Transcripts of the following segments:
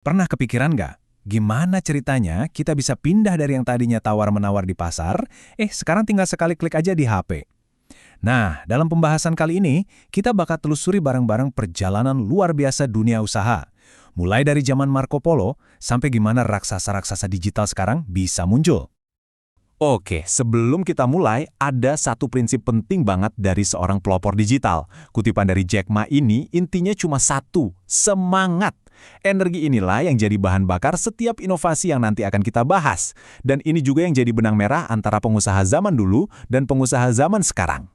Pernah kepikiran nggak? Gimana ceritanya kita bisa pindah dari yang tadinya tawar-menawar di pasar, sekarang tinggal sekali klik aja di HP. Nah, dalam pembahasan kali ini, kita bakal telusuri bareng-bareng perjalanan luar biasa dunia usaha. Mulai dari zaman Marco Polo, sampai gimana raksasa-raksasa digital sekarang bisa muncul. Oke, sebelum kita mulai, ada satu prinsip penting banget dari seorang pelopor digital. Kutipan dari Jack Ma ini intinya cuma satu, semangat. Energi inilah yang jadi bahan bakar setiap inovasi yang nanti akan kita bahas. Dan ini juga yang jadi benang merah antara pengusaha zaman dulu dan pengusaha zaman sekarang.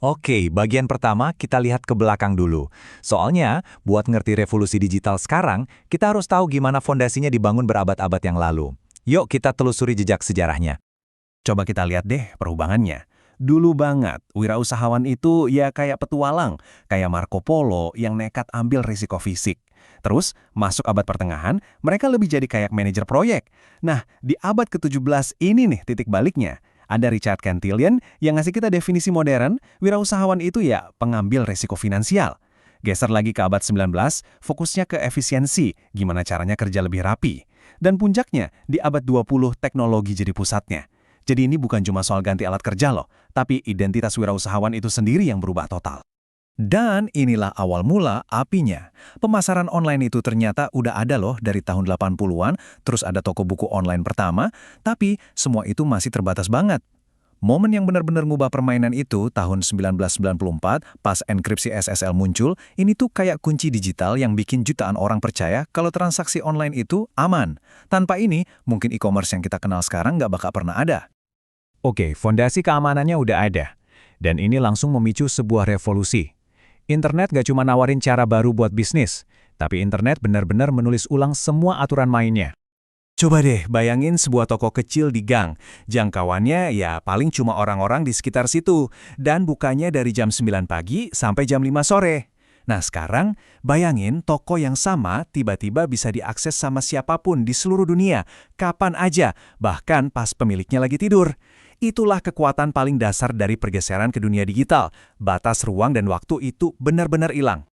Oke, bagian pertama kita lihat ke belakang dulu. Soalnya, buat ngerti revolusi digital sekarang, kita harus tahu gimana fondasinya dibangun berabad-abad yang lalu. Yuk kita telusuri jejak sejarahnya. Coba kita lihat deh perubahannya. Dulu banget, wirausahawan itu ya kayak petualang, kayak Marco Polo yang nekat ambil risiko fisik. Terus, masuk abad pertengahan, mereka lebih jadi kayak manajer proyek. Nah, di abad ke-17 ini nih titik baliknya. Ada Richard Cantillon yang ngasih kita definisi modern, wirausahawan itu ya pengambil risiko finansial. Geser lagi ke abad 19, fokusnya ke efisiensi, gimana caranya kerja lebih rapi. Dan puncaknya, di abad 20 teknologi jadi pusatnya. Jadi ini bukan cuma soal ganti alat kerja loh, tapi identitas wirausahawan itu sendiri yang berubah total. Dan inilah awal mula apinya. Pemasaran online itu ternyata udah ada loh dari tahun 80-an, terus ada toko buku online pertama, tapi semua itu masih terbatas banget. Momen yang benar-benar ngubah permainan itu tahun 1994 pas enkripsi SSL muncul, ini tuh kayak kunci digital yang bikin jutaan orang percaya kalau transaksi online itu aman. Tanpa ini, mungkin e-commerce yang kita kenal sekarang nggak bakal pernah ada. Oke, fondasi keamanannya udah ada. Dan ini langsung memicu sebuah revolusi. Internet gak cuma nawarin cara baru buat bisnis, tapi internet benar-benar menulis ulang semua aturan mainnya. Coba deh bayangin sebuah toko kecil di gang. Jangkauannya ya paling cuma orang-orang di sekitar situ. Dan bukanya dari jam 9 pagi sampai jam 5 sore. Nah sekarang, bayangin toko yang sama tiba-tiba bisa diakses sama siapapun di seluruh dunia. Kapan aja, bahkan pas pemiliknya lagi tidur. Itulah kekuatan paling dasar dari pergeseran ke dunia digital. Batas ruang dan waktu itu benar-benar hilang.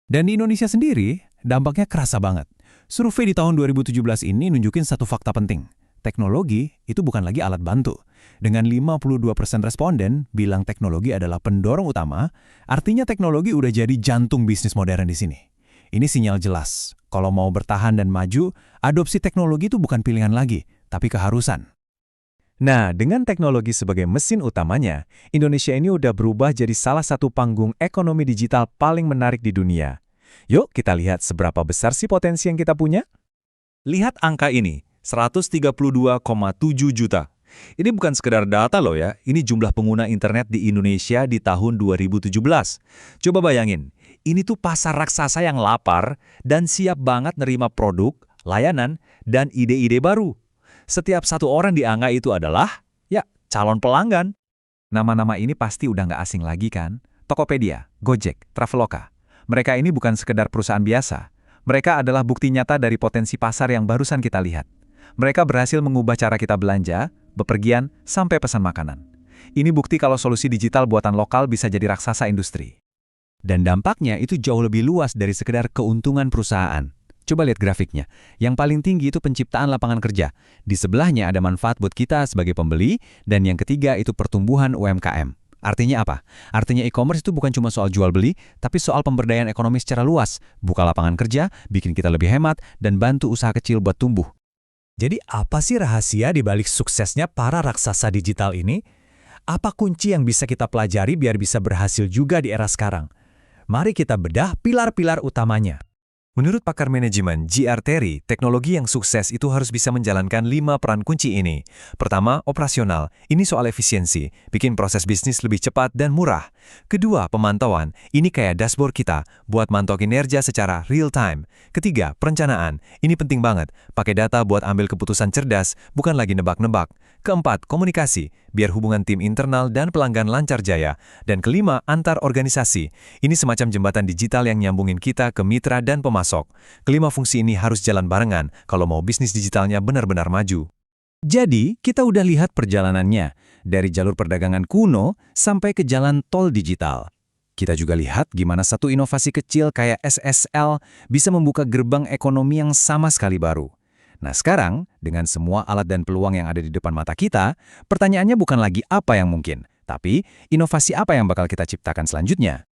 Dan di Indonesia sendiri, dampaknya kerasa banget. Survei di tahun 2017 ini nunjukin satu fakta penting. Teknologi itu bukan lagi alat bantu. Dengan 52% responden bilang teknologi adalah pendorong utama, artinya teknologi udah jadi jantung bisnis modern di sini. Ini sinyal jelas. Kalau mau bertahan dan maju, adopsi teknologi itu bukan pilihan lagi, tapi keharusan. Nah, dengan teknologi sebagai mesin utamanya, Indonesia ini udah berubah jadi salah satu panggung ekonomi digital paling menarik di dunia. Yuk kita lihat seberapa besar sih potensi yang kita punya? Lihat angka ini, 132,7 juta. Ini bukan sekedar data loh ya, ini jumlah pengguna internet di Indonesia di tahun 2017. Coba bayangin, ini tuh pasar raksasa yang lapar dan siap banget nerima produk, layanan, dan ide-ide baru. Setiap satu orang di angka itu adalah, ya, calon pelanggan. Nama-nama ini pasti udah nggak asing lagi kan? Tokopedia, Gojek, Traveloka. Mereka ini bukan sekedar perusahaan biasa. Mereka adalah bukti nyata dari potensi pasar yang barusan kita lihat. Mereka berhasil mengubah cara kita belanja, bepergian, sampai pesan makanan. Ini bukti kalau solusi digital buatan lokal bisa jadi raksasa industri. Dan dampaknya itu jauh lebih luas dari sekedar keuntungan perusahaan. Coba lihat grafiknya. Yang paling tinggi itu penciptaan lapangan kerja. Di sebelahnya ada manfaat buat kita sebagai pembeli, dan yang ketiga itu pertumbuhan UMKM. Artinya apa? Artinya e-commerce itu bukan cuma soal jual-beli, tapi soal pemberdayaan ekonomi secara luas. Buka lapangan kerja, bikin kita lebih hemat, dan bantu usaha kecil buat tumbuh. Jadi apa sih rahasia di balik suksesnya para raksasa digital ini? Apa kunci yang bisa kita pelajari biar bisa berhasil juga di era sekarang? Mari kita bedah pilar-pilar utamanya. Menurut pakar manajemen G.R. Terry, teknologi yang sukses itu harus bisa menjalankan 5 peran kunci ini. Pertama, operasional. Ini soal efisiensi, bikin proses bisnis lebih cepat dan murah. Kedua, pemantauan. Ini kayak dashboard kita, buat mantau kinerja secara real time. Ketiga, perencanaan. Ini penting banget, pakai data buat ambil keputusan cerdas, bukan lagi nebak-nebak. Keempat, komunikasi, biar hubungan tim internal dan pelanggan lancar jaya. Dan kelima, antar organisasi. Ini semacam jembatan digital yang nyambungin kita ke mitra dan pemasok. Kelima fungsi ini harus jalan barengan kalau mau bisnis digitalnya benar-benar maju. Jadi, kita udah lihat perjalanannya, dari jalur perdagangan kuno sampai ke jalan tol digital. Kita juga lihat gimana satu inovasi kecil kayak SSL bisa membuka gerbang ekonomi yang sama sekali baru. Nah sekarang, dengan semua alat dan peluang yang ada di depan mata kita, pertanyaannya bukan lagi apa yang mungkin, tapi inovasi apa yang bakal kita ciptakan selanjutnya.